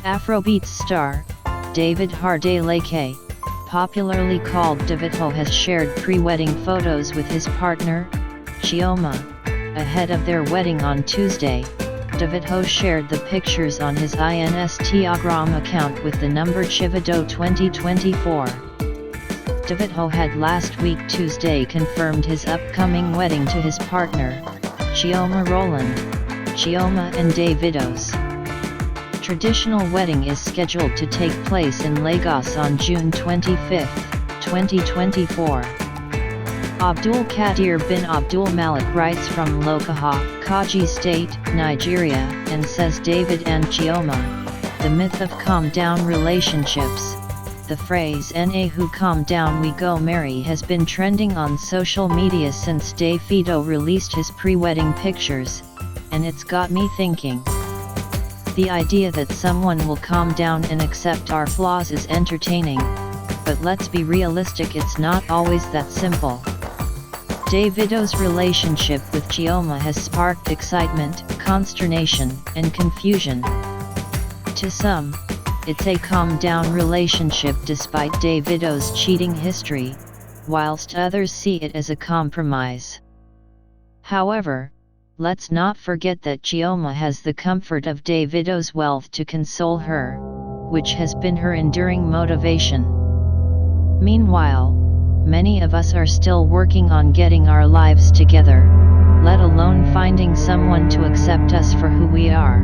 Afrobeats star, David Hardeleke, popularly called Davido, has shared pre-wedding photos with his partner, Chioma. Ahead of their wedding on Tuesday, Davido shared the pictures on his Instagram account with the number Chivido 2024. Davido had last week Tuesday confirmed his upcoming wedding to his partner, Chioma Roland. Chioma and Davido's traditional wedding is scheduled to take place in Lagos on June 25, 2024. Abdul Kadir bin Abdul Malik writes from Lokoja, Kogi State, Nigeria, and says David and Chioma, the myth of calm down relationships. The phrase "Na who calm down we go marry" has been trending on social media since Davido released his pre-wedding pictures, and it's got me thinking. The idea that someone will calm down and accept our flaws is entertaining, but let's be realistic, it's not always that simple. Davido's relationship with Chioma has sparked excitement, consternation, and confusion. To some, it's a calm-down relationship despite Davido's cheating history, whilst others see it as a compromise. However, let's not forget that Chioma has the comfort of Davido's wealth to console her, which has been her enduring motivation. Meanwhile, many of us are still working on getting our lives together, let alone finding someone to accept us for who we are.